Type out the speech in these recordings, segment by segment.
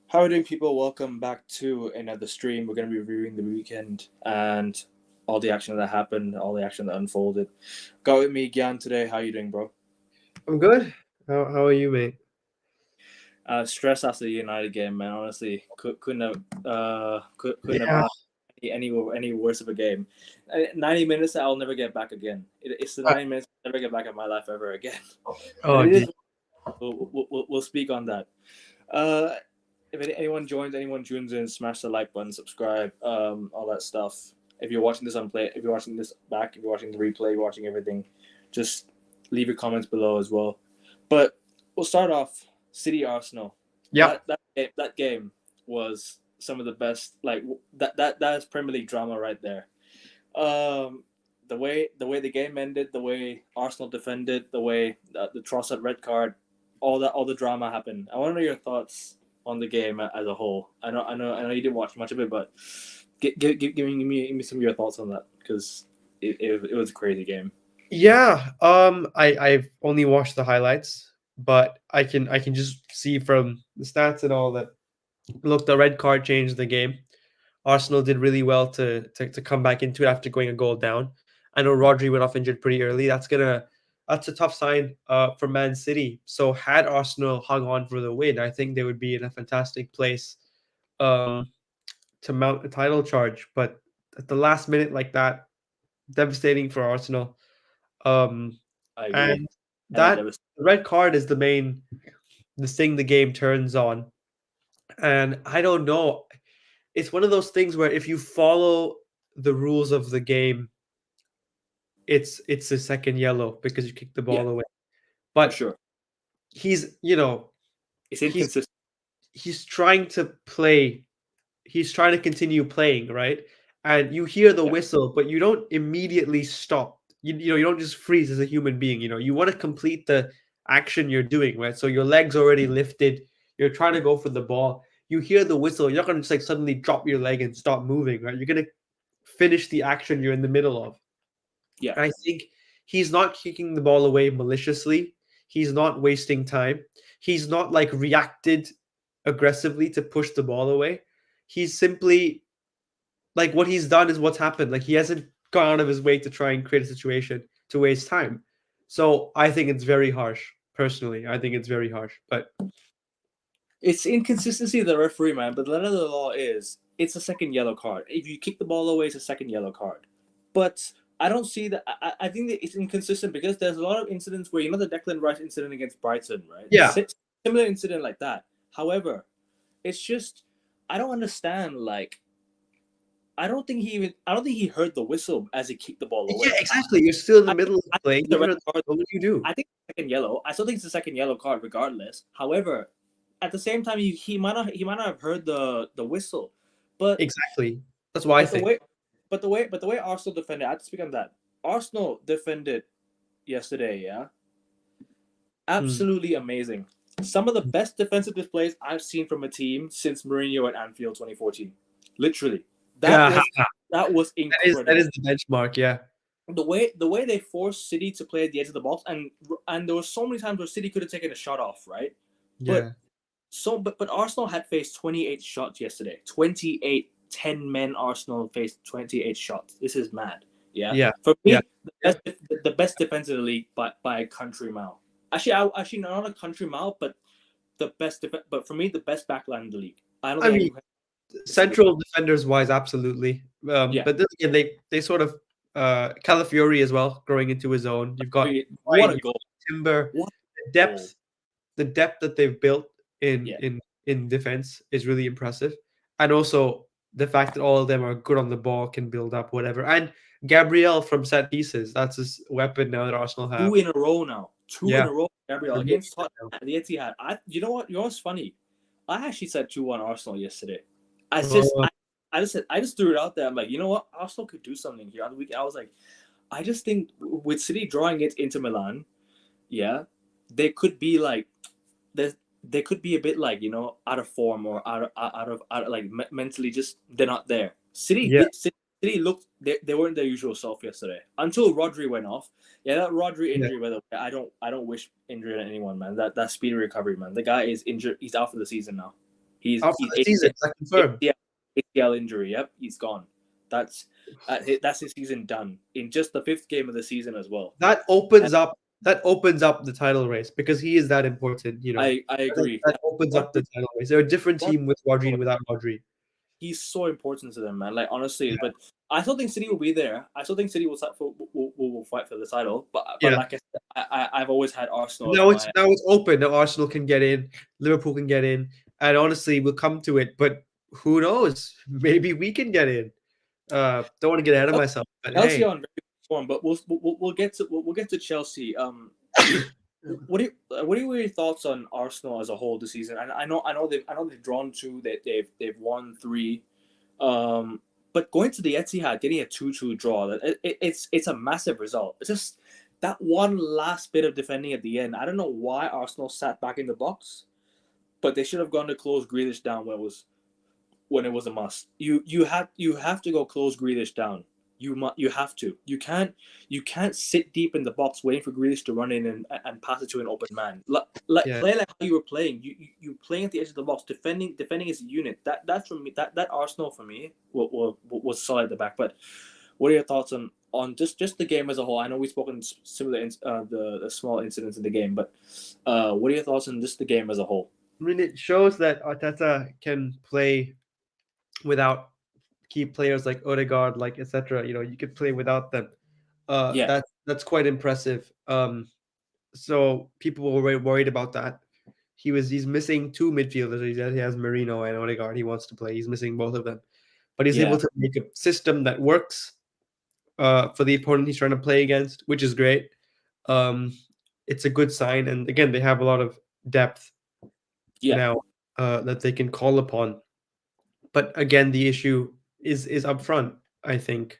How are you doing, people? Welcome back to another stream. We're going to be reviewing the weekend and all the action that happened, all the action that unfolded. Got with me, Gyan, today. How you doing, bro? I'm good. How are you, mate? Stress after the United game, man. Honestly, couldn't have Yeah. asked any worse of a game. 90 minutes that I'll never get back again. It's the 90 minutes I'll never get back in my life ever again. But Oh, it geez. is. We'll speak on that. Uh, if anyone joins, anyone tunes in, smash the like button, subscribe, all that stuff. If you're watching this on play, if you're watching this back, if you're watching the replay, watching everything, just leave your comments below as well. But we'll start off City Arsenal. Yeah. That game was some of the best. Like that is Premier League drama right there. Um, the way the game ended, the way Arsenal defended, the way the Trossard red card, all the drama happened. I want to know your thoughts on the game as a whole. I know you didn't watch much of it, but give me some of your thoughts on that because it was a crazy game. Yeah. I've only watched the highlights, but I can just see from the stats and all that. Look, the red card changed the game. Arsenal did really well to come back into it after going a goal down. I know Rodri went off injured pretty early. That's a tough sign for Man City. So had Arsenal hung on for the win, I think they would be in a fantastic place um, to mount a title charge. But at the last minute like that, devastating for Arsenal. Um, I agree. and Hella that devastating. red card is the thing the game turns on. And I don't know. It's one of those things where if you follow the rules of the game, it's a second yellow because you kick the Yeah, ball away. for But sure. he's It's he's inconsistent. he's trying to play. He's trying to continue playing, right? And you hear the Yeah, whistle, but you don't immediately stop. You don't just freeze as a human being. You want to complete the action you're doing, right? So your legs already lifted. You're trying to go for the ball. You hear the whistle. You're not going to just like suddenly drop your leg and stop moving, right? You're going to finish the action you're in the middle of. yeah, And I think he's not kicking the ball away maliciously. He's not wasting time. He's not like reacted aggressively to push the ball away. He's simply like what he's done is what's happened. Like he hasn't gone out of his way to try and create a situation to waste time. So I think it's very harsh. Personally, I think it's very harsh. But it's inconsistency of the referee, man. But the letter of the law is it's a second yellow card. If you kick the ball away, it's a second yellow card. But I don't see that. I think that it's inconsistent because there's a lot of incidents where the Declan Rice incident against Brighton, right? yeah, Similar incident like that. However, it's just I don't understand. Like I don't think he heard the whistle as he kicked the ball yeah, away. exactly. You're still in the I, middle of I think playing. it's a You red heard, card. what would you do? I think it's second yellow. I still think it's a second yellow card regardless. However, at the same time, he might not have heard the whistle, but Exactly. That's what I but the think. way but the way Arsenal defended, I have to speak on that. Arsenal defended yesterday, yeah, Mm. absolutely amazing. Some of the best defensive displays I've seen from a team since Mourinho at Anfield 2014. Literally, that Yeah, was that was that incredible. is the benchmark. Yeah, The way they forced City to play at the edge of the box, and there were so many times where City could have taken a shot off, right? But yeah, but Arsenal had faced 28 shots yesterday. 28 10 men Arsenal faced 28 shots. This is mad. Yeah. yeah, For yeah, me, the best defense in the league by a country mile. Actually not a country mile, but but for me the best backline in the league. I don't I think mean, anyone has a single central defenders wise, absolutely. yeah. But then again, they sort of Calafiori as well, growing into his own. You've got What White, a you've goal. got Timber. What The a goal. depth that they've built in Yeah. in in defense is really impressive, and also the fact that all of them are good on the ball, can build up whatever. And Gabriel from set pieces, that's his weapon now that Arsenal Two have. in a row now. Two in Yeah, a row, Gabriel, they're really against good Tottenham now. at the Etihad. You know what? You know what's funny? I actually said 2-1 Arsenal yesterday. I just Uh, I, I just said I just threw it out there. I'm like, you know what? Arsenal could do something here on the weekend. I was like, I just think with City drawing it into Milan, yeah, they could be like they could be a bit like out of form or out of like mentally just they're not there. yeah, City looked they weren't their usual self yesterday until Rodri went off. Yeah, that Rodri yeah, injury. By the way, I don't wish injury on anyone, man. That speedy recovery, man. The guy is injured. He's out for the season now. He's Out for he's the season. Is that confirmed? ACL injury. Yep, he's gone. That's that's his season done in just the fifth game of the season as well. That And opens up the title race because he is that important. I I think agree. that opens One, up the title race. They're a different one, team with Rodri and without Rodri. he's so important to them, man. Like honestly, Yeah, but I still think City will be there. I still think City will fight for the title. But yeah. like I said, I've always had Arsenal as Now my. it's open. Now Arsenal can get in, Liverpool can get in, and honestly, we'll come to it. But who knows? Maybe we can get in. Don't want to get ahead of myself, but Chelsea hey, on very good form, but we'll get to Chelsea. What are your thoughts on Arsenal as a whole this season? I know they've drawn two, that they've won three, but going to the Etihad, getting a 2-2 draw, it's a massive result. It's just that one last bit of defending at the end. I don't know why Arsenal sat back in the box, but they should have gone to close Grealish down when it was a must. You have to go close Grealish down. You have to. You can't sit deep in the box waiting for Grealish to run in and pass it to an open man. Like yeah, play like how you were playing. You playing at the edge of the box, defending as a unit. That's for me. That Arsenal for me was solid at the back. But what are your thoughts on just the game as a whole? I know we've spoken similar the small incidents in the game, but what are your thoughts on just the game as a whole? I mean, it shows that Arteta can play without key players like Odegaard, like etc. You could play without them. Yeah, That's quite impressive. So people were very worried about that. He's missing two midfielders. He has Marino and Odegaard. He wants to play. He's missing both of them, but he's able yeah. to make a system that works for the opponent he's trying to play against, which is great. Um, it's a good sign, and again, they have a lot of depth Yeah, now that they can call upon. But again, the issue is up front. I think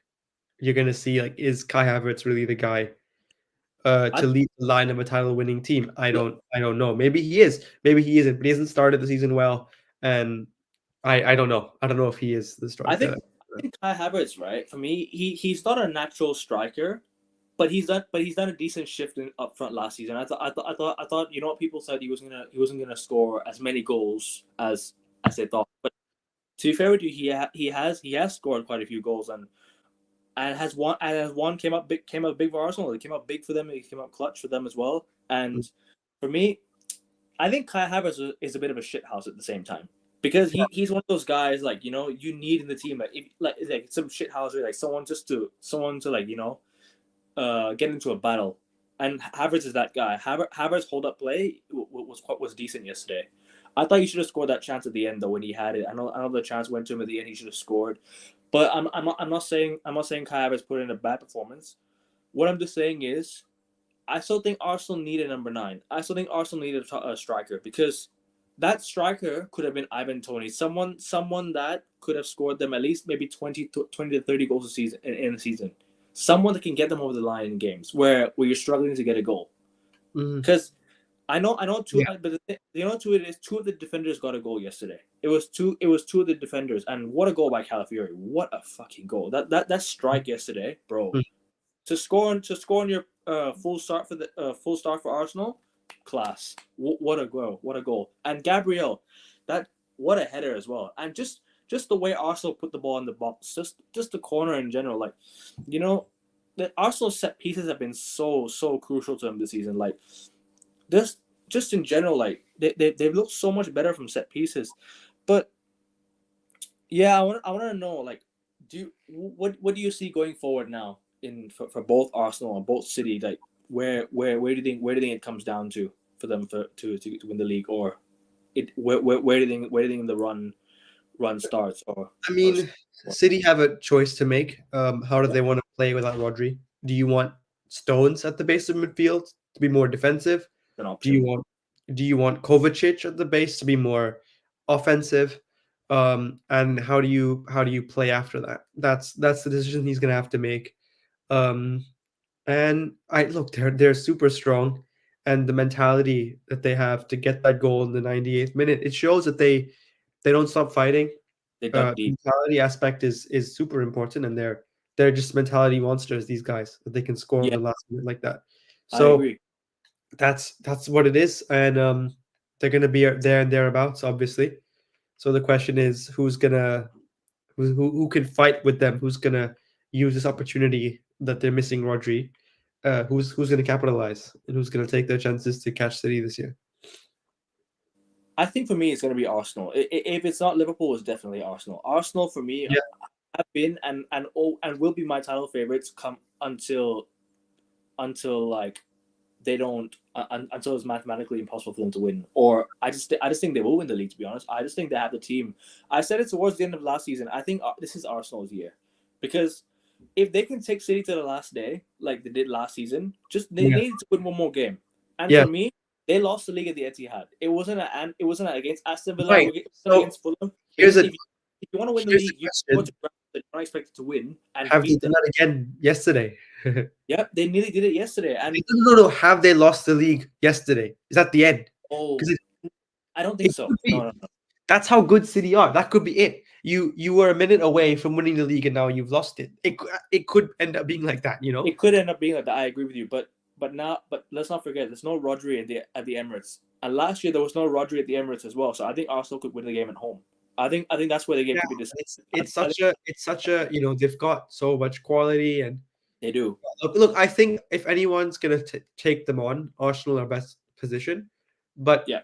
you're gonna see, like, is Kai Havertz really the guy I to lead the line of a title-winning team? I look. don't know. Maybe he is. Maybe he isn't. But he hasn't started the season well, and I don't know. I don't know if he is the I striker. think Kai Havertz, right? For me, he's not a natural striker, but he's done a decent shift in up front last season. I thought you know what people said he wasn't gonna score as many goals as they thought. But to be fair with you, he has scored quite a few goals, and has one came up big for Arsenal. It came up big for them. It came up clutch for them as well. And for me, I think Kai Havertz is a bit of a shithouse at the same time, because he's one of those guys, like, you need in the team, like, if, like some shithouser, like someone to like, get into a battle. And Havertz is that guy. Havertz hold up play was decent yesterday. I thought he should have scored that chance at the end though when he had it. I know the chance went to him at the end. He should have scored. But I'm not saying Kai Havertz put in a bad performance. What I'm just saying is, I still think Arsenal needed number nine. I still think Arsenal needed a striker, because that striker could have been Ivan Toney, someone that could have scored them at least maybe 20 to 30 goals a season in a season. Someone that can get them over the line in games where you're struggling to get a goal. Mhm. Because I know two, Yeah, but two it is two of the defenders got a goal yesterday. It was two of the defenders, and what a goal by Calafiori! What a fucking goal! That strike yesterday, bro. mm, To score on your full start for Arsenal, class. What a goal! What a goal! And Gabriel, that what a header as well. And just the way Arsenal put the ball in the box, just the corner in general, like, you know, the Arsenal set pieces have been so crucial to them this season. Like, this just in general, like they've looked so much better from set pieces. But yeah, I want to know, like, what do you see going forward now for both Arsenal and both City? Like, where do you think it comes down to for them to win the league, or where do you think the run starts, I or mean, City have a choice to make. How do yeah, they want to play without Rodri? Do you want Stones at the base of midfield to be more defensive? an Do you option? want Kovacic at the base to be more offensive? And how do you play after that? That's the decision he's gonna have to make. Um, and I look, they're super strong, and the mentality that they have to get that goal in the 98th minute, it shows that they don't stop fighting. They dug deep. Mentality aspect is super important, and they're just mentality monsters. These guys, that they can score in Yeah, the last minute like that. I So agree. that's what it is, and they're gonna be there and thereabouts, obviously. So the question is, who can fight with them? Who's gonna use this opportunity that they're missing Rodri? Who's gonna capitalize and who's gonna take their chances to catch City this year? I think for me, it's going to be Arsenal. If it's not Liverpool, it's definitely Arsenal. Arsenal for me Yeah, have been and will be my title favorites come until like they don't until it's mathematically impossible for them to win. Or I just think they will win the league. To be honest, I just think they have the team. I said it towards the end of last season. I think this is Arsenal's year because if they can take City to the last day like they did last season, just they yeah, need to win one more game. And yeah. for me, they lost the league at the Etihad. It wasn't against Aston Villa. Right. It wasn't So against Fulham. here's Because a if you want to win the here's the league, you go question: to ground that you're not expected to win and have they beat them. done that again yesterday? Yep, they nearly did it yesterday. And No. Have they lost the league yesterday? Is that the end? Because oh, I don't think it so. could No, be. no, no. That's how good City are. That could be it. You were a minute away from winning the league, and now you've lost it. It could end up being like that. It could end up being like that. I agree with you, but let's not forget there's no Rodri at the Emirates. And last year there was no Rodri at the Emirates as well. So I think Arsenal could win the game at home. I think that's where the game Yeah, could be decided. it's I think such a they've got so much quality and they do. look. I think if anyone's gonna take them on, Arsenal are best position, but Yeah.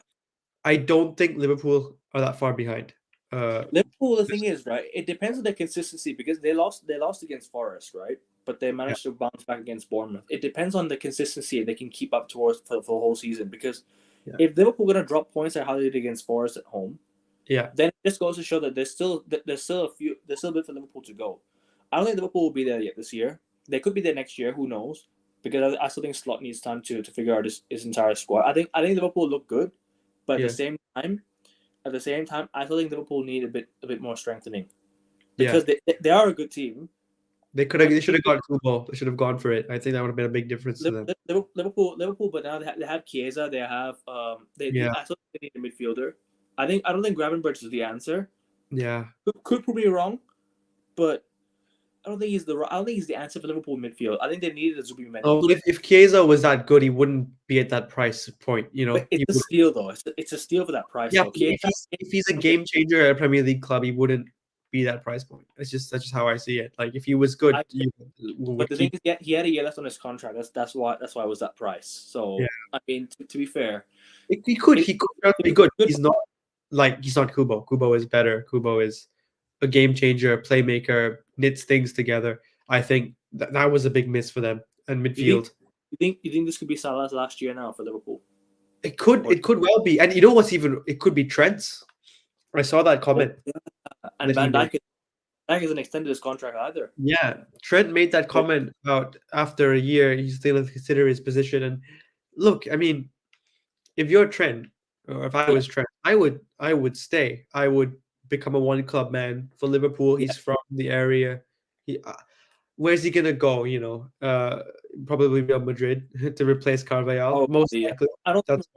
I don't think Liverpool are that far behind. Liverpool, the thing is, right? It depends on their consistency because they lost against Forest, right? But they Yeah, managed to bounce back against Bournemouth. It depends on the consistency they can keep up towards for the whole season. Because yeah, if Liverpool gonna drop points at how they did against Forest at home, yeah, then it just goes to show that there's still a bit for Liverpool to go. I don't think Liverpool will be there yet this year. They could be there next year. Who knows? Because I still think Slot needs time to figure out his entire squad. I think Liverpool look good, but yeah, at the same time, I still think Liverpool need a bit more strengthening yeah. because they are a good team. They should have gone Kubo. They should have gone for it. I think that would have been a big difference to them. Liverpool, but now they have Chiesa. They have they Yeah, I still think they need a midfielder. I don't think Gravenberch is the answer. yeah. Could prove me wrong, but I don't think he's the answer for Liverpool midfield. I think they needed a Oh, Zubimendi. but if Chiesa was that good, he wouldn't be at that price point. But it's He a would. steal though. It's a steal for that price Yeah, though. if he's a game changer at a Premier League club, he wouldn't be that price point. That's just how I see it. Like if he was good, I, you but would the thing keep. is, he had a year left on his contract. That's why it was that price. Yeah, So I mean, to be fair, it, he could be it's good. good. He's not Kubo. Kubo is better. Kubo is a game changer, playmaker, knits things together. I think that was a big miss for them and You think midfield. you think this could be Salah's last year now for Liverpool? It could Or it could well be, and you know what's even it could be Trent's. I saw that oh, comment yeah. And that he Van made. Dijk hasn't extended his contract either. Yeah, Trent made that So, comment about after a year he's still consider his position. And look, I mean, if you're Trent, or if I yeah, was Trent, I would stay. I would become a one club man for Liverpool. yeah. He's from the area. He, where's he gonna go? Probably Real Madrid to replace Carvajal. Oh, Most yeah. likely. I don't That's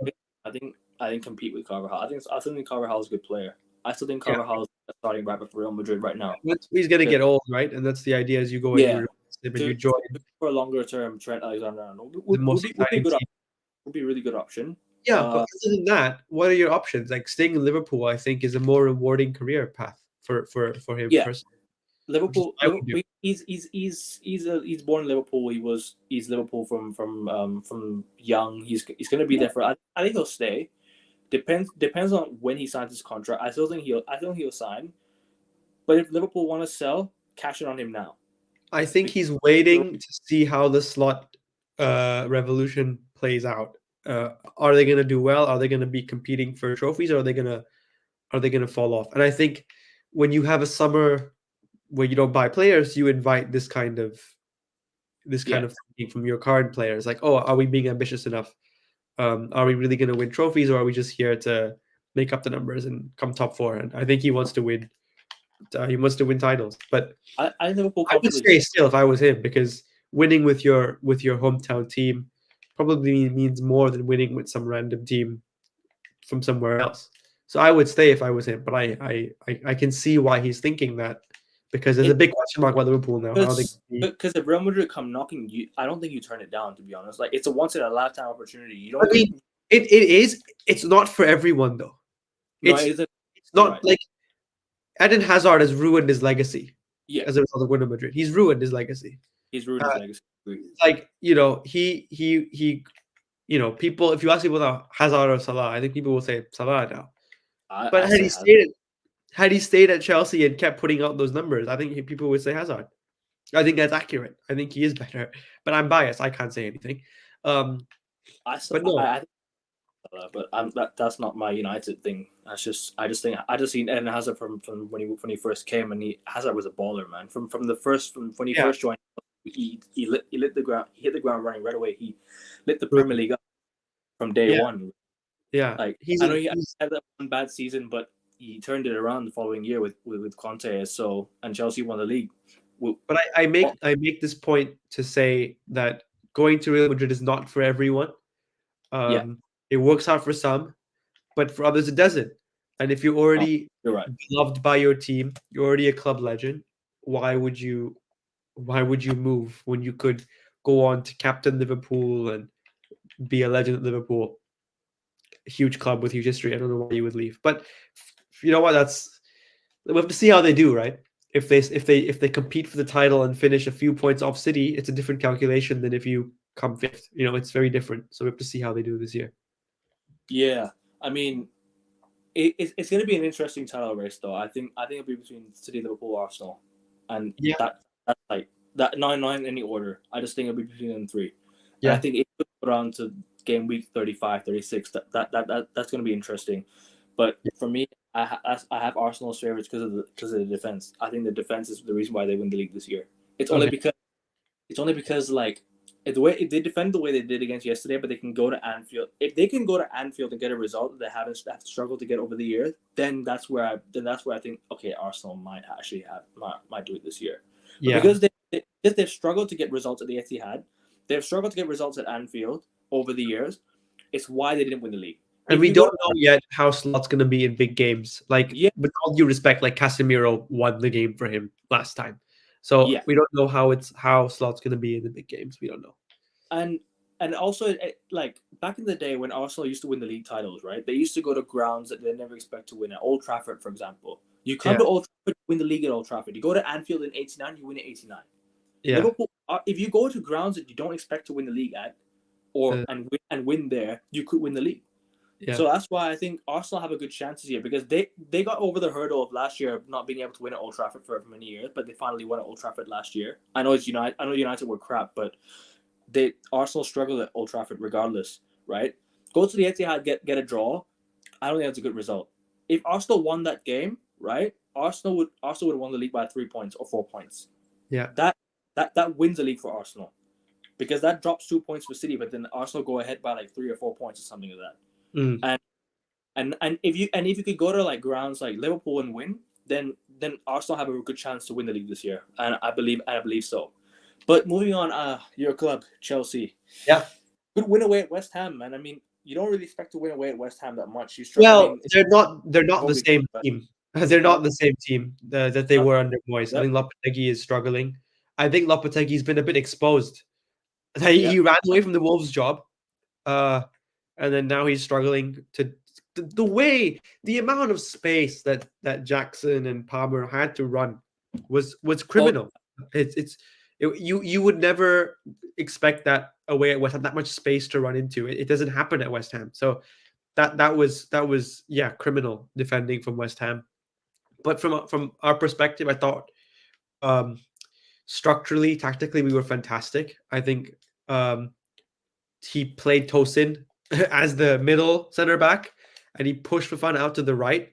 think. I think compete with Carvajal. I still think Carvajal's a good player. I still think yeah. Carvajal's starting right back for Real Madrid right now. He's gonna 'Cause, get old, right? And that's the idea: as you go and you yeah, replace him and you to, join for a longer term, Trent Alexander-Arnold the would most be a exciting good team. option. Would be a really good option. Yeah, but Uh, other than that, what are your options? Like staying in Liverpool, I think, is a more rewarding career path for him yeah, personally, which is Liverpool. what I would do. He's born in Liverpool. He's Liverpool from young. He's going to be there for. I think he'll stay. Depends on when he signs his contract. I still think he'll sign. But if Liverpool want to sell, cash it on him now. I think Because he's waiting to see how the slot revolution plays out. Are they going to do well? Are they going to be competing for trophies? Or are they going to fall off? And I think when you have a summer where you don't buy players, you invite this kind yeah, of thinking from your current players. Like, oh, are we being ambitious enough? Are we really going to win trophies, or are we just here to make up the numbers and come top four? And I think he wants to win. He wants to win titles. But I think Liverpool I would comfortably. stay still if I was him, because winning with your hometown team probably means more than winning with some random team from somewhere else. So I would stay if I was him. But I can see why he's thinking that, because there's a It big question mark about Liverpool now. How are they because gonna be? because if Real Madrid come knocking you, I don't think you turn it down. To be honest, like it's a once in a lifetime opportunity. You I don't. mean, it is. It's not for everyone though. No, It's it isn't. It's You're not right. like Eden Hazard has ruined his legacy Yeah, as a result of winning Madrid. He's ruined his legacy. he's ruined his Uh, legacy. like people. If you ask people now, Hazard or Salah, I think people will say Salah now. But I say Hazard. had he stayed at Chelsea and kept putting out those numbers, I think people would say Hazard. I think that's accurate. I think he is better, but I'm biased. I can't say anything. Um, but no, I think but that's not my United thing. I just think I just seen Eden Hazard from when he first came, and Hazard was a baller, man. From when he yeah, first joined, he lit the ground, he hit the ground running right away. He lit the Premier League up from day yeah, one. yeah. Like I know he had that one bad season, but he turned it around the following year with Conte. So and Chelsea won the league. But I make this point to say that going to Real Madrid is not for everyone. Yeah, It works out for some, but for others it doesn't. And if you're no, already you're right. loved by your team, you're already a club legend. Why would you move when you could go on to captain Liverpool and be a legend at Liverpool? A huge club with huge history. I don't know why you would leave. But you know what? We have to see how they do, right? If they compete for the title and finish a few points off City, it's a different calculation than if you come fifth. It's very different. So we have to see how they do this year. Yeah, I mean, it's going to be an interesting title race, though. I think it'll be between City, Liverpool, Arsenal, and Yeah, that's like that nine in any order. I just think it'll be between them three, and I yeah, think it could go around to game week 35, 36. That's going to be interesting. But for me, I have Arsenal's favorites because of the defense. I think the defense is the reason why they win the league this year. It's only okay, because like the way they defend the way they did against yesterday, but they can go to Anfield. If they can go to Anfield and get a result that they haven't struggled to get over the years, then that's where I think okay, Arsenal might actually might do it this year. But yeah. because they've struggled to get results at the Etihad, they've struggled to get results at Anfield over the years. It's why they didn't win the league. And If we you go don't to know yet how Slot's going to be in big games. Like, yeah with all due respect, like Casemiro won the game for him last time, so yeah we don't know how Slot's going to be in the big games. We don't know. and also like back in the day when Arsenal used to win the league titles, right? They used to go to grounds that they never expect to win. At Old Trafford, for example, you come Yeah, to Old Trafford, win the league at Old Trafford. You go to Anfield in '89, you win at '89. yeah, Liverpool, if you go to grounds that you don't expect to win the league at, or uh, and win there, you could win the league. yeah, So that's why I think Arsenal have a good chance this year because they got over the hurdle of last year of not being able to win at Old Trafford for many years, but they finally won at Old Trafford last year. I know it's United. I know United were crap, but Arsenal struggled at Old Trafford regardless, right? Go to the Etihad, get a draw. I don't think that's a good result. If Arsenal won that game, right? Arsenal would have won the league by 3 points or 4 points. yeah. That wins the league for Arsenal because that drops 2 points for City, but then Arsenal go ahead by like 3 or 4 points or something like that. Mm. And if you could go to like grounds like Liverpool and win, then Arsenal have a good chance to win the league this year, and I believe so. But moving on, your club Chelsea, Yeah. good win away at West Ham, man. I mean, you don't really expect to win away at West Ham that much. You struggle. I Well, mean, they're not the probably same team. They're no, not the same team that they no, were under Moyes. I yep, think Lopetegui is struggling. I think Lopetegui's been a bit exposed. He yep, ran away from the Wolves job, uh, and then now he's struggling to the amount of space that Jackson and Palmer had to run was oh criminal. You would never expect that away at West Ham, that much space to run into. It doesn't happen at West Ham. So that was yeah, criminal defending from West Ham. But from our perspective, I thought um, structurally, tactically, we were fantastic. I think um, he played Tosin as the middle center back, and he pushed Fofana out to the right.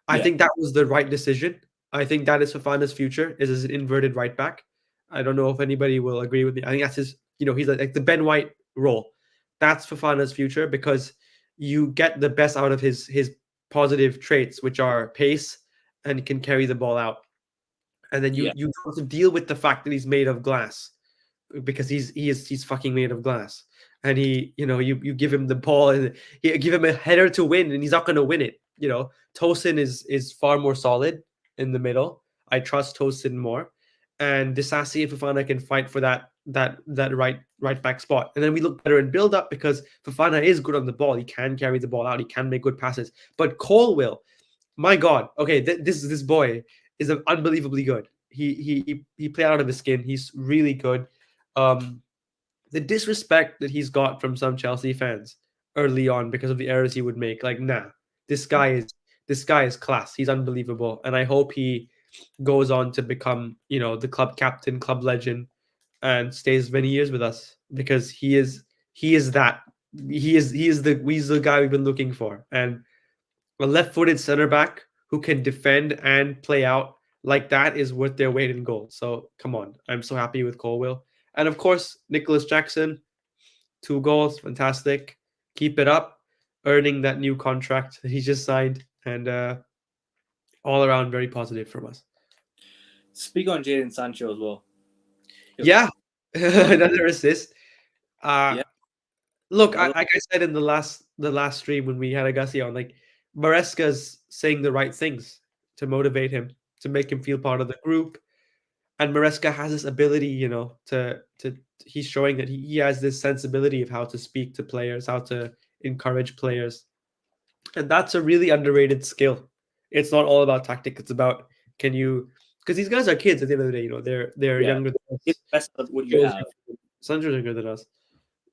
I yeah, think that was the right decision. I think that is Fofana's future is as an inverted right back. I don't know if anybody will agree with me. I think that's his. He's like the Ben White role. That's Fofana's future because you get the best out of his positive traits, which are pace and can carry the ball out. And then you yeah, you have to deal with the fact that he's made of glass because he's fucking made of glass. And you give him the ball and you give him a header to win, and he's not going to win it. Tosin is far more solid in the middle. I trust Tosin more, and Disasi and Fofana can fight for that right back spot. And then we look better in build up because Fofana is good on the ball. He can carry the ball out. He can make good passes. But Cole will. My God. Okay, this boy is unbelievably good. He played out of his skin. He's really good. Um, the disrespect that he's got from some Chelsea fans early on because of the errors he would make. Like, nah, this guy is this guy is class. He's unbelievable, and I hope he goes on to become, the club captain, club legend, and stays many years with us because he is that he's the guy we've been looking for, and a left-footed center back who can defend and play out like that is worth their weight in gold. So come on, I'm so happy with Colwill, and of course Nicholas Jackson, 2 goals, fantastic. Keep it up, earning that new contract that he just signed, and all around very positive from us. Speak on Jadon Sancho as well. Yeah, another assist. Uh, Yeah, Look, another. like I said in the last stream when we had Agassi on, like Maresca's saying the right things to motivate him, to make him feel part of the group, and Maresca has this ability, to he's showing that he has this sensibility of how to speak to players, how to encourage players, and that's a really underrated skill. It's not all about tactic; it's about can you because these guys are kids at the end of the day. They're Yeah, younger than get us. the best of what you Joe's have. Sandra's younger than us.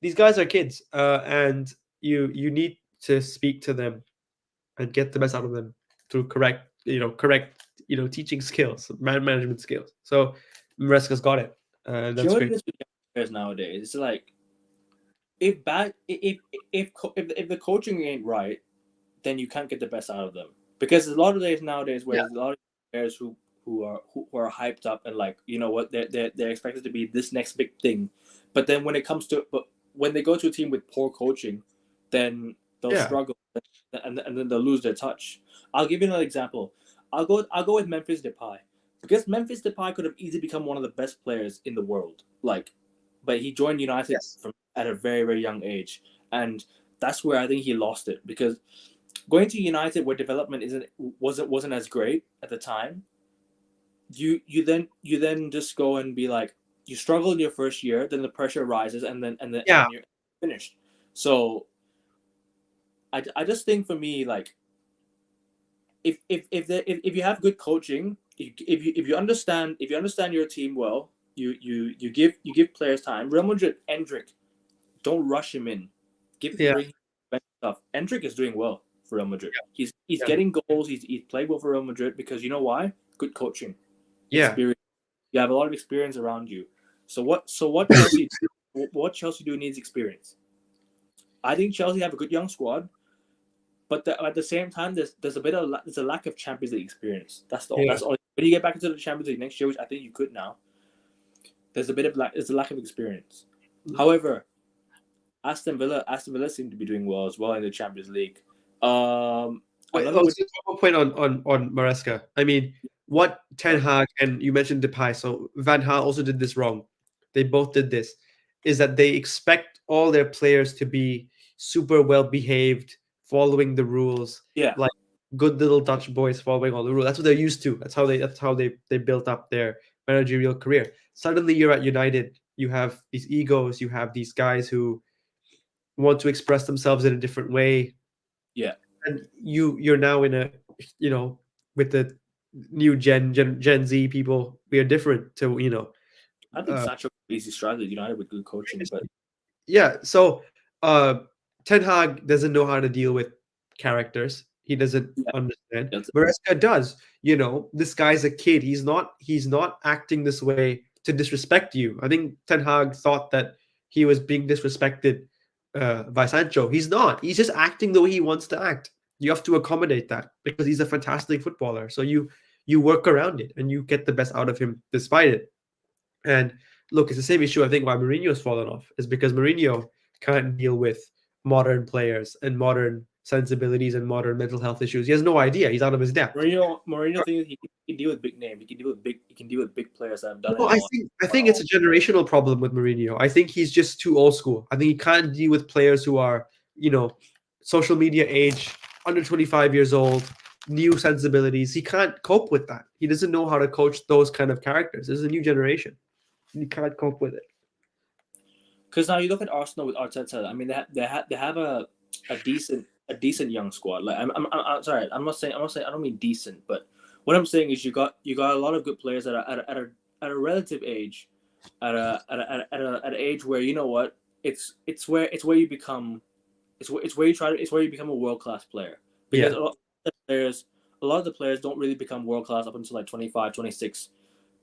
These guys are kids, and you need to speak to them and get the best out of them through correct teaching skills, management skills. So Maresca's got it, and Do you that's know what it great. is with young players nowadays? It's like if bad if the coaching ain't right, then you can't get the best out of them. Because there's a lot of days nowadays where Yeah, there's a lot of players who are hyped up and like you know what they're expected to be this next big thing, but then when they go to a team with poor coaching, then they'll yeah, struggle and then they'll lose their touch. I'll give you another example. I'll go with Memphis Depay because Memphis Depay could have easily become one of the best players in the world. Like, but he joined United yes, from at a very very young age, and that's where I think he lost it because going to United where development wasn't as great at the time, you then just go and be like you struggle in your first year, then the pressure rises, and yeah, then you're finished. So I just think for me like if you have good coaching, if you understand your team well, you give players time. Real Madrid, Endrick, don't rush him in. yeah, Bring stuff. Endrick is doing well for Real Madrid. He's yeah, getting goals. He's played well for Real Madrid because you know why? Good coaching, yeah, experience. You have a lot of experience around you. So what Chelsea do needs experience. I think Chelsea have a good young squad, but at the same time, there's a lack of Champions League experience. yeah. That's all. When you get back into the Champions League next year, which I think you could now, there's a lack of experience. However, Aston Villa seem to be doing well as well in the Champions League. Wait, Another oh, good. so one more point on Maresca. I mean, what Ten Sorry. Hag and you mentioned Depay, so Van Gaal also did this wrong. They both did this, is that they expect all their players to be super well behaved, following the rules, Yeah, like good little Dutch boys following all the rules. That's what they're used to. That's how they built up their managerial career. Suddenly, you're at United. You have these egos. You have these guys who want to express themselves in a different way, yeah. and you're now in a with the new Gen Z people, we are different to I think uh Sancho easy strategy United with good coaching, but yeah. So Ten Hag doesn't know how to deal with characters. He doesn't yeah, understand. that's Maresca does. This guy's a kid. He's not acting this way to disrespect you. I think Ten Hag thought that he was being disrespected by Sancho. He's not. He's just acting the way he wants to act. You have to accommodate that because he's a fantastic footballer. So you work around it and you get the best out of him despite it. And look, it's the same issue I think why Mourinho's fallen off is because Mourinho can't deal with modern players and modern sensibilities and modern mental health issues. He has no idea. He's out of his depth. Mourinho thinks he can deal with big name. He can deal with big players that have done it No, I all. think I think it's a generational problem with Mourinho. I think he's just too old school. I think he can't deal with players who are, social media age, under 25 years old, new sensibilities. He can't cope with that. He doesn't know how to coach those kind of characters. This is a new generation. He can't cope with it. Because now you look at Arsenal with Arteta. I mean, they have a decent a decent young squad. Like I'm sorry, I'm not saying I don't mean decent, but what I'm saying is you got a lot of good players that are at a relative age, at an age where you know what it's where you become it's where you become a world class player because Yeah. a lot of the players don't really become world class up until like 25, 26.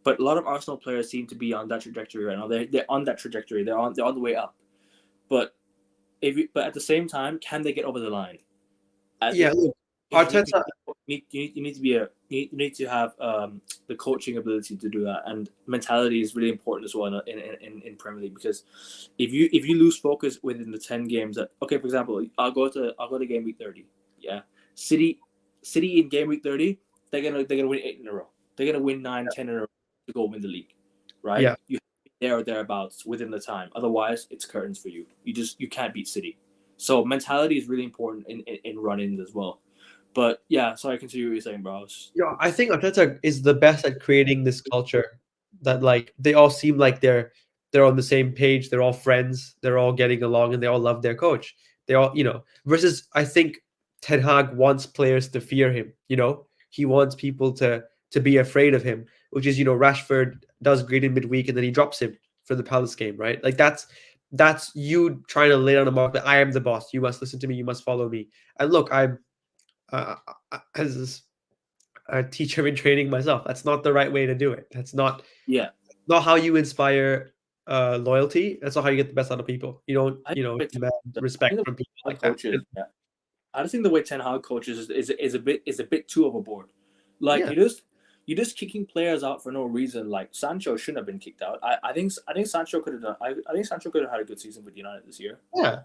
But a lot of Arsenal players seem to be on that trajectory right now. They're on that trajectory. They're on the way up. But but at the same time, can they get over the line? I Yeah. think Look, you Arteta. need to be you need to have the coaching ability to do that, and mentality is really important as well in Premier League because if you lose focus within the 10 games that okay, for example, I'll go to game week 30. Yeah, City City in game week 30, they're gonna win 8 in a row. They're gonna win 9, 10 in a row to go win the league, right? Yeah. You have to be there or thereabouts within the time. Otherwise, it's curtains for you. You can't beat City. So mentality is really important in run-ins as well. But yeah, sorry, continue what you're saying, bro. Yeah, I think Arteta is the best at creating this culture that like they all seem like they're on the same page, they're all friends, they're all getting along, and they all love their coach. They all, versus I think Ten Hag wants players to fear him. He wants people to be afraid of him, which is Rashford does great in midweek and then he drops him for the Palace game, right? Like that's you trying to lay down a mark that I am the boss. You must listen to me. You must follow me. And look, I'm as a teacher in training myself. That's not the right way to do it. That's not Yeah, not how you inspire loyalty. That's not how you get the best out of people. You don't, I think demand I think respect the from people way like that. coaches. Yeah, I just think the way Ten Hag coaches is a bit too overboard. Like Yeah, you're just kicking players out for no reason. Like Sancho shouldn't have been kicked out. I think Sancho could have done. I think Sancho could have had a good season with United this year. yeah,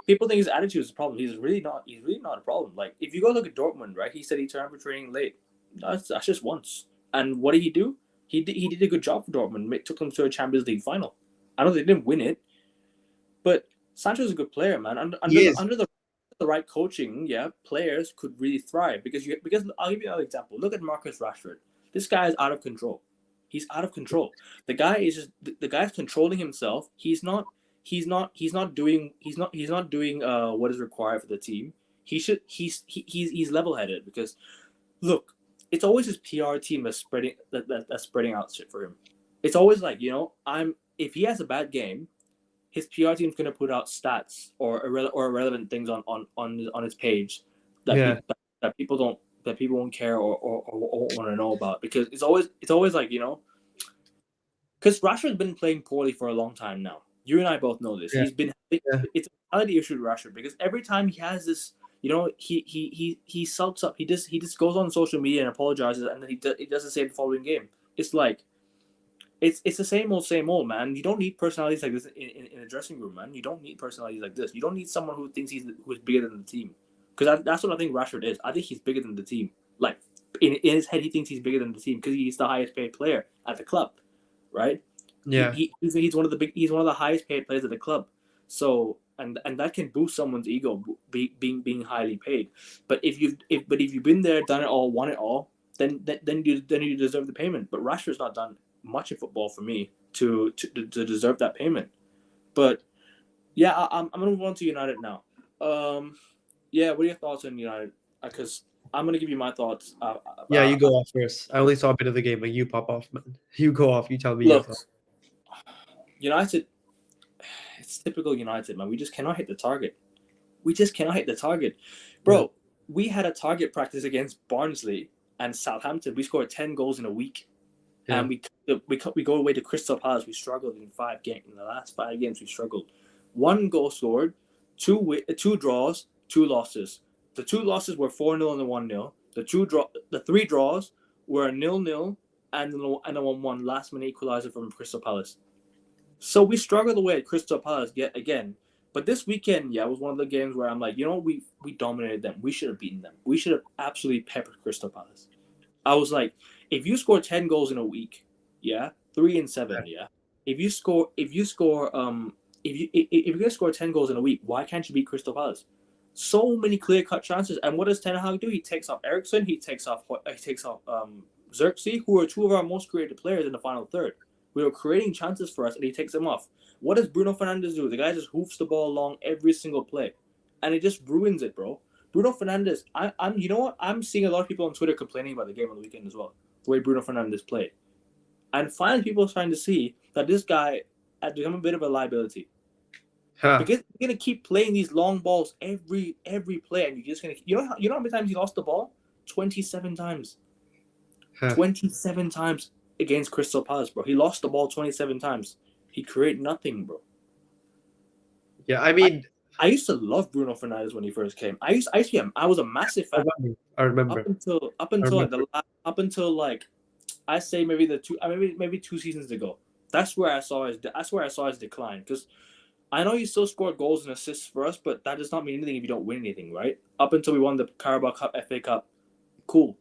People think his attitude is a problem. He's really not. He's really not a problem. Like if you go look at Dortmund, right? He said he turned up for training late. That's just once. And what did he do? He did a good job for Dortmund. Took them to a Champions League final. I know they didn't win it, but Sancho's a good player, man. he is. Under the right coaching, yeah, players could really thrive because I'll give you another example. Look at Marcus Rashford. This guy is out of control. He's out of control. The guy is just the guy's controlling himself. He's not doing what is required for the team. He's level headed because look, it's always his PR team that's spreading out shit for him. It's always like I'm if he has a bad game, his PR team's gonna put out stats or irrelevant things on his page that Yeah, people that people won't care or won't want to know about because it's always like because Rashford's been playing poorly for a long time now. You and I both know this. yeah, yeah, It's a mentality issue with Rashford because every time he has this, he sulks up. He just goes on social media and apologizes, and then he does the same the following game. It's like it's the same old man. You don't need personalities like this in a dressing room, man. You don't need personalities like this. You don't need someone who thinks who's bigger than the team. Because that's what I think Rashford is. I think he's bigger than the team. Like in his head, he thinks he's bigger than the team because he's the highest paid player at the club, right? yeah, He's one of the highest paid players at the club. So and that can boost someone's ego being highly paid. But if you've been there, done it all, won it all, then you deserve the payment. But Rashford's not done much of football for me to deserve that payment. But yeah, I'm gonna move on to United now. Yeah, what are your thoughts on United? Because I'm gonna give you my thoughts. yeah. You go off first. I only saw a bit of the game. Like you pop off, man. You go off. You tell me your Look, thoughts. United. It's typical United, man. We just cannot hit the target. We just cannot hit the target, Yeah, bro. We had a target practice against Barnsley and Southampton. We scored 10 goals in a week, yeah, and we go away to Crystal Palace. We struggled in 5 games. In the last 5 games, we struggled. 1 goal scored, two draws, 2 losses. The 2 losses were 4-0 and 1-0. The 3 draws were a 0-0 and a 1-1 last minute equalizer from Crystal Palace. So we struggled away at Crystal Palace yet again. But this weekend, yeah, was one of the games where I'm like, we dominated them. We should have beaten them. We should have absolutely peppered Crystal Palace. I was like, if you score 10 goals in a week, yeah, 3 and 7, yeah. If you're gonna score 10 goals in a week, why can't you beat Crystal Palace? So many clear cut chances, and what does Ten Hag do? He takes off Ericsson, he takes off Xerxes, who are two of our most creative players in the final third. We were creating chances for us, and he takes them off. What does Bruno Fernandes do? The guy just hoofs the ball along every single play. and it just ruins it, bro. Bruno Fernandes, I'm you know what? I'm seeing a lot of people on Twitter complaining about the game on the weekend as well. The way Bruno Fernandes played. And finally people are starting to see that this guy has become a bit of a liability. Huh. Because you're gonna keep playing these long balls every play, and you're just gonna you know how many times he lost the ball? 27 times. Huh. 27 times against Crystal Palace, bro. He lost the ball 27 times. He created nothing, bro. Yeah, I mean, I used to love Bruno Fernandes when he first came. I used to be I was a massive I fan remember. I remember. up I until like remember. up until like I say maybe the two maybe 2 seasons ago. That's where I saw his decline, because I know he still scored goals and assists for us, but that does not mean anything if you don't win anything, right? Up until we won the Carabao Cup, FA Cup, cool.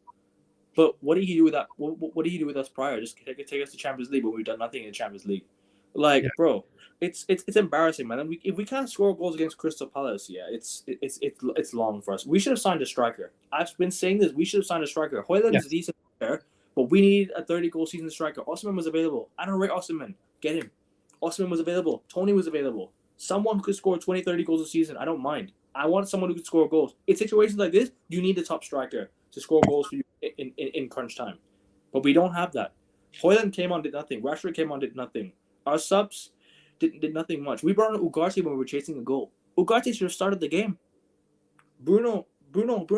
But what did he do with that? What did he do with us prior? Just take us to Champions League, but we've done nothing in the Champions League. Yeah. Like, bro, it's embarrassing, man. And if we can't score goals against Crystal Palace, yeah, it's long for us. We should have signed a striker. I've been saying this. We should have signed a striker. Hoyland is a Yes. decent player, but we need a 30-goal season striker. Osimhen was available. I don't rate Osimhen. Get him. Osimhen was available. Tony was available. Someone who could score 20, 30 goals a season. I don't mind. I want someone who could score goals. In situations like this, you need the top striker to score goals for you in crunch time. But we don't have that. Hoyland came on, did nothing. Rashford came on, did nothing. Our subs did nothing much. We brought on Ugarte when we were chasing a goal. Ugarte should have started the game. Bruno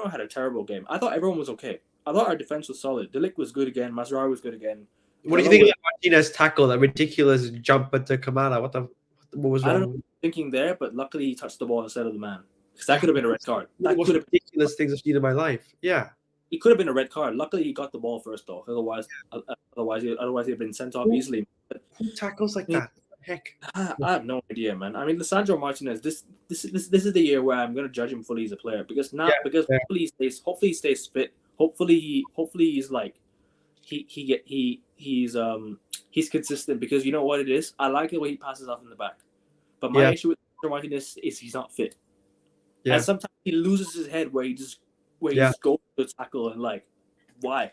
had a terrible game. I thought everyone was okay. I thought our defense was solid. Delic was good again. Mazraoui was good again. What do you Villa think of was. that Martinez tackle? That ridiculous jump at the Kamara? What was I don't know wrong what with it? thinking there, but luckily he touched the ball instead of the man. Because that could have been a red card. One of the most ridiculous things I've seen in my life. Yeah. It could have been a red card. Luckily he got the ball first though. Otherwise he'd been sent off easily. Who tackles like that? Heck. I have no idea, man. I mean, Lissandro Martinez. This is the year where I'm going to judge him fully as a player, because Yeah. hopefully he stays fit. Hopefully he's like he's consistent, because you know what it is. I like the way he passes off in the back, but my issue with Lissandro Martinez is he's not fit, and sometimes he loses his head where he just goes to tackle, and like, why?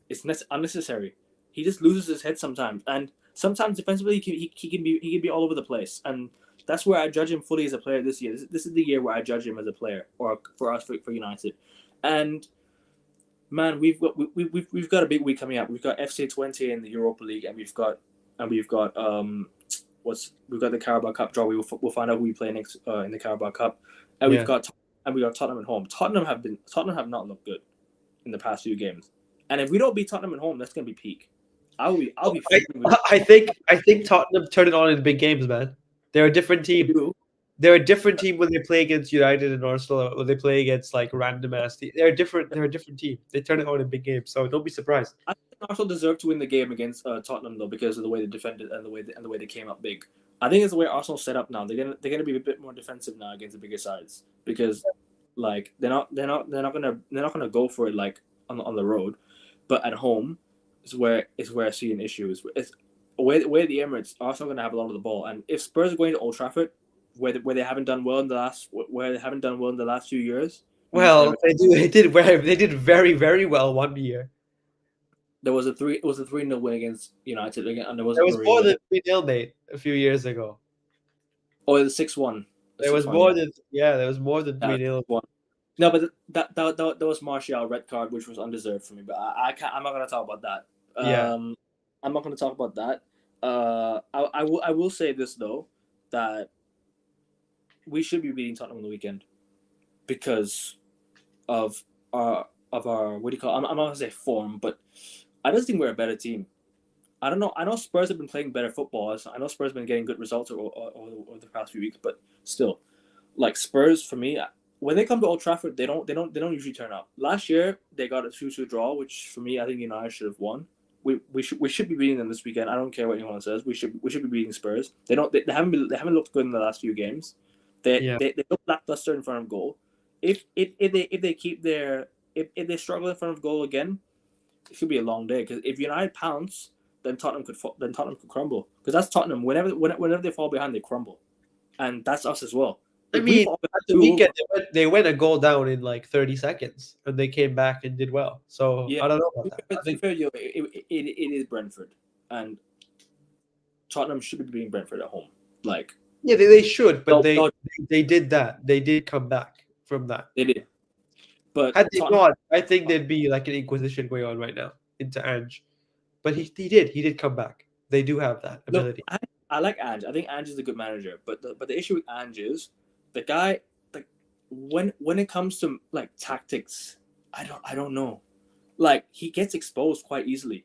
It's unnecessary. He just loses his head sometimes, and sometimes defensively he can be all over the place, and that's where I judge him fully as a player this year. This is the year where I judge him as a player, or for us for United. And man, we've got a big week coming up. We've got FC20 in the Europa League, and we've got we've got the Carabao Cup draw. We'll find out who we play next in the Carabao Cup, and we've got Tottenham at home. Tottenham have not looked good in the past few games, and if we don't beat Tottenham at home, that's gonna be peak. I'll be. I think Tottenham turn it on in big games, man. They're a different team. They're a different team when they play against United and Arsenal, or they play against like random ass team. They're different. They're a different team. They turn it on in big games, so don't be surprised. I think Arsenal deserve to win the game against Tottenham though, because of the way they defended and the way they came up big. I think it's the way Arsenal's set up now. They're gonna be a bit more defensive now against the bigger sides, because like they're not gonna go for it like on the road, but at home is where I see an issue. It's where the Emirates, Arsenal are gonna have a lot of the ball, and if Spurs are going to Old Trafford, where they haven't done well in the last few years. Well, they did very, very well one year. There was a 3-0 win against United again, and there was more than 3-0, mate, a few years ago. Oh, it was 6-1. There was more than 3-0. No, but that was Martial red card, which was undeserved for me. But I'm not gonna talk about that. I'm not gonna talk about that. I will say this though, that we should be beating Tottenham on the weekend because of our what do you call it? I'm not gonna say form, but I just think we're a better team. I don't know. I know Spurs have been playing better football. I know Spurs have been getting good results over the past few weeks, but still, like Spurs for me, when they come to Old Trafford, they don't usually turn up. Last year they got a 2-2 draw, which for me I think United should have won. We should be beating them this weekend. I don't care what anyone says. We should be beating Spurs. They haven't looked good in the last few games. They look lackluster in front of goal. If they struggle in front of goal again, it could be a long day. Because if United pounce, then Tottenham could crumble. Because that's Tottenham. Whenever they fall behind, they crumble, and that's us as well. I mean, at the weekend they went a goal down in like 30 seconds, and they came back and did well. So I don't know about that. To be fair, it is Brentford, and Tottenham should be beating Brentford at home. Like Yeah, they should, but No, no, they did that. They did come back from that. they did. But Had they Tottenham, not, I think there'd be like an inquisition going on right now into Ange. But he did come back. They do have that look, ability. I like Ange. I think Ange is a good manager. But the issue with Ange is the guy. Like when it comes to like tactics, I don't know. Like he gets exposed quite easily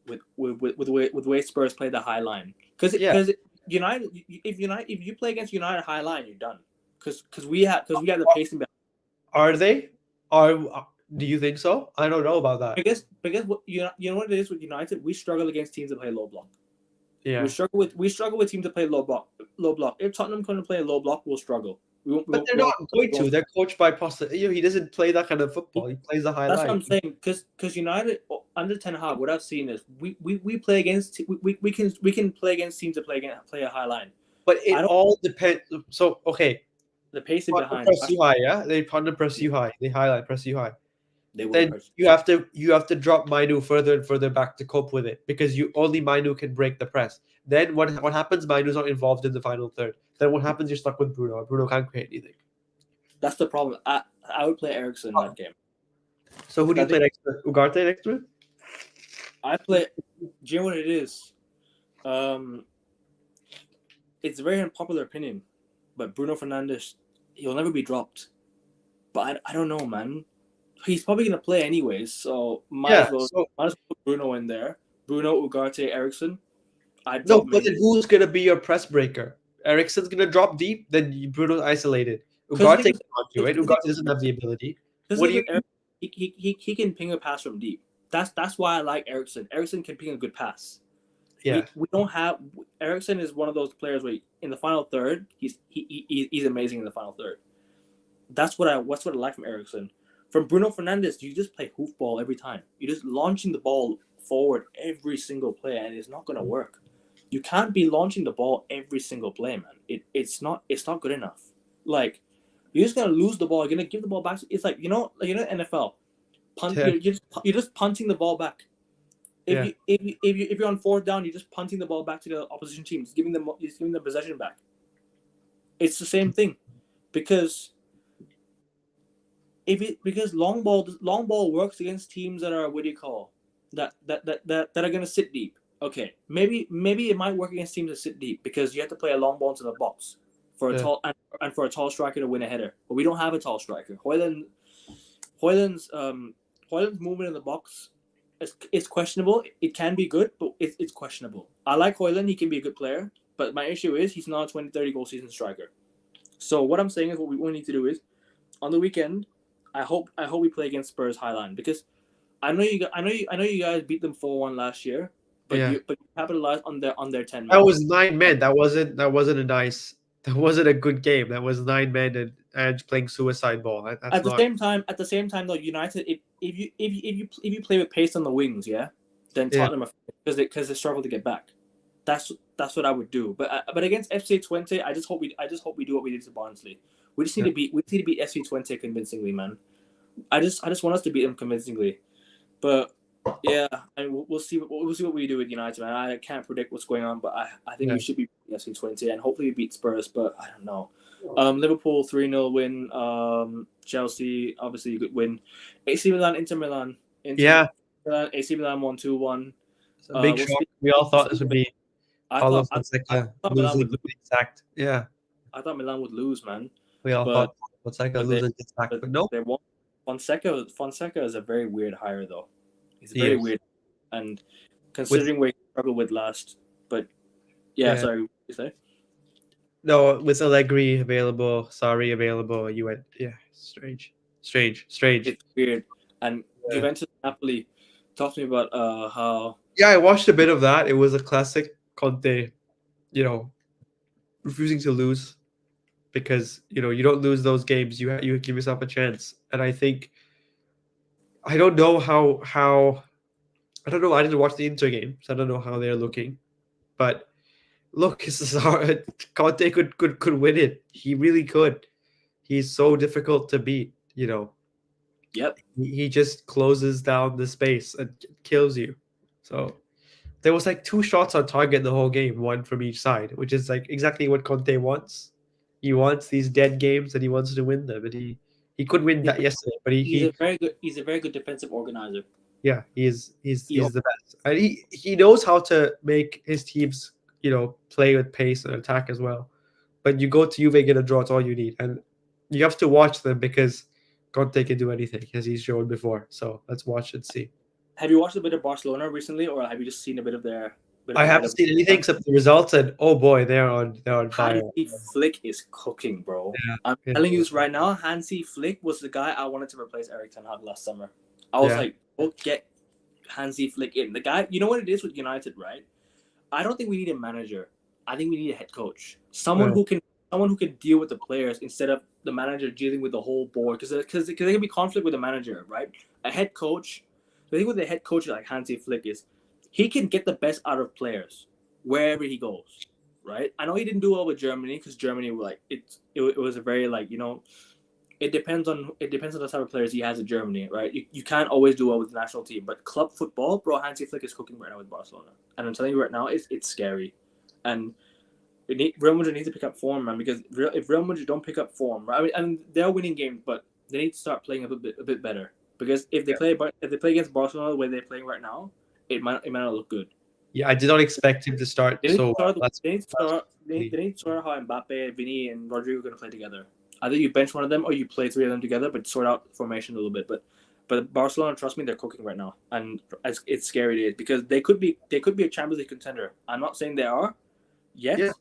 with the way Spurs play the high line. Yeah, Because United if you play against United high line, you're done. Because we have the pacing. are they? Are do you think so? I don't know about that. Because what you know what it is with United, we struggle against teams that play low block. Yeah, We struggle with teams that play low block. Low block. If Tottenham couldn't play a low block, we'll struggle. We won't. We but won't, they're we not won't, going we to. won't. They're coached by Posta. He doesn't play that kind of football. He plays the high That's what line. I'm saying. Because United under Ten Hag, what I've seen is we play against we can play against teams that play a high line. But I it don't all depends. So okay, the pacing Panda behind. press you high. Yeah, they Panda press you high. They highlight press you high. They will Then press. you have to drop Mainu further and further back to cope with it because you only Mainu can break the press. Then what happens? Mainu's not involved in the final third. Then what happens? You're stuck with Bruno. Bruno can't create anything. That's the problem. I would play Ericsson in that game. So who do I you play think next to? Ugarte next to it? I play. Do you know what it is? Um, it's a very unpopular opinion, but Bruno Fernandes, he'll never be dropped. But I don't know, man. He's probably gonna play anyways, so might Yeah. as well So put Bruno in there. Bruno, Ugarte, Ericsson. I'd no, drop but Main then who's gonna be your press breaker? Ericsson's gonna drop deep. Then Bruno's isolated. because Ugarte can't do it. Ugarte doesn't have the ability. What do you with Eric, he can ping a pass from deep. That's why I like Ericsson. Ericsson can ping a good pass. Yeah. We don't have Ericsson is one of those players where in the final third he's amazing in the final third. That's what I like from Ericsson. From Bruno Fernandes, you just play hoofball every time. You're just launching the ball forward every single play, and it's not gonna work. You can't be launching the ball every single play, man. It's not good enough. Like you're just gonna lose the ball. You're gonna give the ball back. It's like NFL punt. Yeah. You're just punting the ball back. Yeah. If you're on fourth down, you're just punting the ball back to the opposition team. Just giving them possession back. It's the same thing, because because long ball works against teams that are what do you call that are gonna sit deep. Okay, maybe it might work against teams that sit deep because you have to play a long ball into the box for a Yeah. tall and for a tall striker to win a header. But we don't have a tall striker. Hoyland's movement in the box is questionable. It can be good, but it's questionable. I like Hoyland. He can be a good player, but my issue is he's not a 20-30 goal season striker. So what I'm saying is what we need to do is on the weekend. I hope we play against Spurs Highline because I know you guys beat them 4-1 last year, but Yeah. you capitalized on their 10 That men. was 9 men. That wasn't a nice. That wasn't a good game. That was 9 men and Edge playing suicide ball. That's At the not. same time though, United if you play with pace on the wings, yeah, then Yeah. Tottenham because they struggle to get back. That's what I would do. But against FC Twente, I just hope we do what we did to Barnsley. We just need to beat FC Twente convincingly, man. I just want us to beat them convincingly. But yeah, and we'll see what we do with United, man. I can't predict what's going on, but I think Yeah. we should be FC Twente and hopefully we beat Spurs, but I don't know. Liverpool 3-0 win. Chelsea obviously a good win. AC Milan, Inter Milan. Yeah. Milan, AC Milan 1-2-1. It's a big We'll shock. see. We all thought this would be I Paulo thought Fonseca Milan losing would lose. getting sacked. Yeah. I thought Milan would lose, man. We all But thought Fonseca but they losing gets sacked, but no. they won. Fonseca is a very weird hire though. He's He very is. weird, and considering where he struggled with last. But yeah, Yeah. sorry, what you say? No, with Allegri available, Sarri available, you went. Yeah, strange. It's weird. And Yeah. Juventus Napoli. Talk to me about how Yeah, I watched a bit of that. It was a classic Conte, refusing to lose because you don't lose those games. You give yourself a chance, and I think I don't know how I don't know. I didn't watch the Inter game, so I don't know how they're looking. But look, this is hard. Conte could win it. He really could. He's so difficult to beat. yep. He just closes down the space and kills you. So there was like 2 shots on target the whole game, one from each side, which is like exactly what Conte wants. He wants these dead games and he wants to win them, and he could win He's that yesterday, but he he's a very good defensive organizer. yeah, he's he's He he's the best, and he knows how to make his teams play with pace and attack as well. But you go to Juve, get a draw, it's all you need, and you have to watch them because Conte can do anything, as he's shown before. So let's watch and see. Have you watched a bit of Barcelona recently, or have you just seen a bit of their bit of I a haven't highlight? seen anything except the results, and oh boy, they're on fire. Hansi Flick is cooking, bro. Yeah, I'm yeah, telling you this right now. Hansi Flick was the guy I wanted to replace Eric Ten Hag last summer. I was yeah, like, oh, get Hansi Flick in. The guy, you know what it is with United, right? I don't think we need a manager. I think we need a head coach. Someone yeah. who can deal with the players instead of the manager dealing with the whole board. Because there can be conflict with the manager, right? A head coach. The thing with the head coach like Hansi Flick is he can get the best out of players wherever he goes, right? I know he didn't do well with Germany because Germany it was a very it depends on the type of players he has in Germany, right? You can't always do well with the national team, but club football, bro, Hansi Flick is cooking right now with Barcelona, and I'm telling you right now, it's scary, and Real Madrid needs to pick up form, man. Because if Real Madrid don't pick up form, right, I mean, and they're winning games, but they need to start playing a bit better. Because if they play against Barcelona the way they're playing right now, it might not look good. Yeah, I did not expect him to start They need to so well. start. That's They need to start. They need to start how Mbappe, Vinny, and Rodrigo are going to play together. Either you bench one of them or you play three of them together, but sort out formation a little bit. But Barcelona, trust me, they're cooking right now, and it's scary days because they could be a Champions League contender. I'm not saying they are yet, yeah,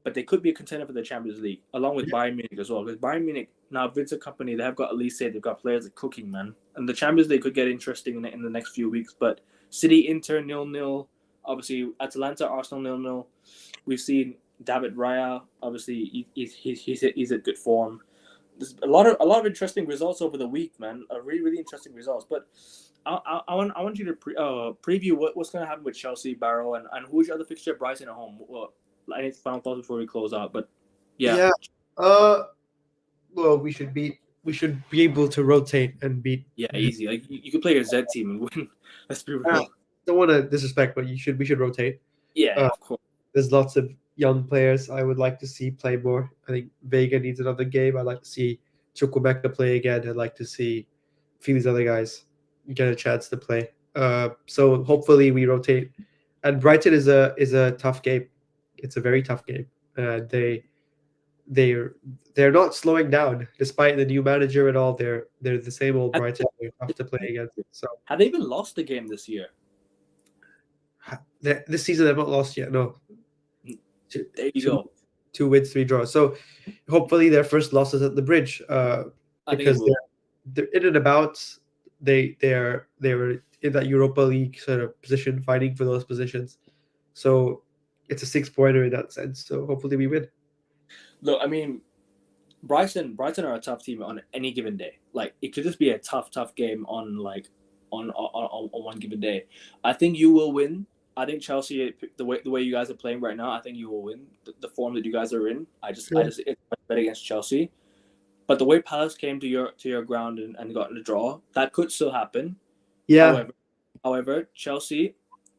but they could be a contender for the Champions League along with yeah, Bayern Munich as well. Because Bayern Munich now, Vincent Company, they have got Elise, they've got players that cooking, man, and the Champions League could get interesting in the next few weeks. But City, Inter 0-0. Obviously, Atalanta, Arsenal 0-0. We've seen David Raya. Obviously, he's at good form. There's a lot of interesting results over the week, man. Really interesting results. But I want you to preview what's going to happen with Chelsea, Barrow, and who's your other fixture? Brighton at home. Well, I need final thoughts before we close out. But yeah, yeah. Well, we should be able to rotate and beat. yeah, easy. Like you could play your Z team and win. Let's be real. Don't want to disrespect, but we should rotate. Yeah, Uh, of course. there's lots of young players I would like to see play more. I think Vega needs another game. I'd like to see Chukwuemeka play again. I'd like to see a few of these other guys get a chance to play. So hopefully we rotate. And Brighton is a tough game. It's a very tough game. They're not slowing down despite the new manager and all. They're the same old Brighton. They're tough to play against. So Have they even lost the game this year? this season they've not lost yet. No, There you two, go. 2 wins, 3 draws. So hopefully their first loss is at the bridge, I think it because will. they're in and about. They were in that Europa League sort of position, fighting for those positions. So it's a 6 pointer in that sense. So hopefully we win. Look, I mean, Brighton are a tough team on any given day. Like it could just be a tough game on one given day. I think you will win. I think Chelsea, the way you guys are playing right now, I think you will win. The form that you guys are in, I just it's bet against Chelsea. But the way Palace came to your ground and got in a draw, that could still happen. Yeah, However, Chelsea,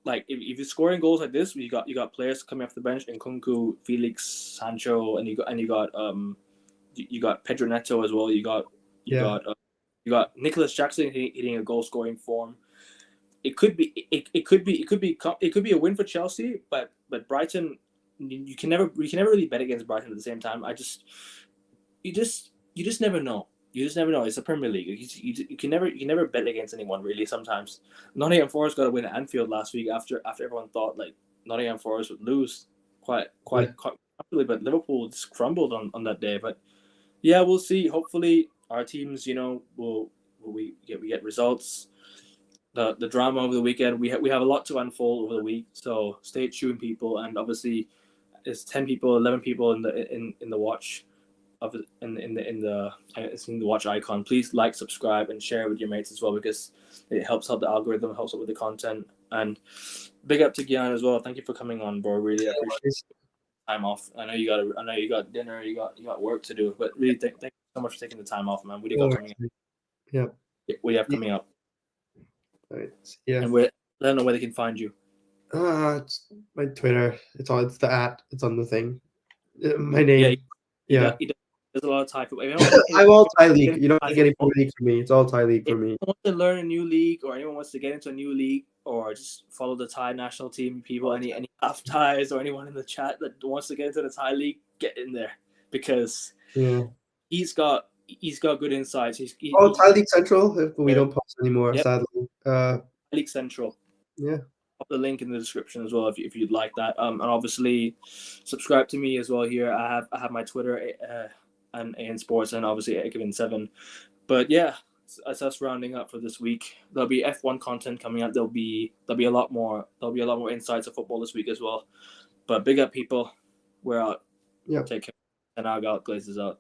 like if you're scoring goals like this, you got players coming off the bench, Nkunku, Felix, Sancho, and you got Pedro Neto as well. You got Nicholas Jackson hitting a goal scoring form. It could be a win for Chelsea, but Brighton, you can never really bet against Brighton at the same time. You just never know. You just never know. It's the Premier League. You can never bet against anyone really. Sometimes Nottingham Forest got a win at Anfield last week after everyone thought like Nottingham Forest would lose quite comfortably, but Liverpool just crumbled on that day. But yeah, we'll see. Hopefully our teams, we get results. The drama over the weekend. We have a lot to unfold over the week, so stay tuned, people. And obviously, it's 10 people, 11 people in the watch of in the watch icon. Please like, subscribe, and share with your mates as well because it helps out the algorithm, helps out with the content. And big up to Gian as well. Thank you for coming on, bro. Really appreciate time off. I know you got dinner, you got work to do, but really thank you so much for taking the time off, man. What do you got coming up? Yeah. What do you have coming up? Right. Yeah. And let them know where they can find you. It's my Twitter. It's the at. It's on the thing. My Yeah, name. Yeah. there's a lot of Thai football. If anyone, I'm all Thai wants to get league. into You don't Thai think any football, Premier League for me. It's all Thai league if for me. anyone wants to learn a new league or anyone wants to get into a new league or just follow the Thai national team people, any half Thais or anyone in the chat that wants to get into the Thai league, get in there because Yeah. he's got good insights. Oh, Thai League Central. If we don't post anymore, Yep, sadly. League Central. Yeah. Pop the link in the description as well if you'd like that. And obviously subscribe to me as well here. I have my Twitter and AN Sports and obviously Ekevin7. But yeah, that's us rounding up for this week. There'll be F1 content coming out. There'll be a lot more insights of football this week as well. But big up people. We're out. Yeah. Take care. And our God Glazes out.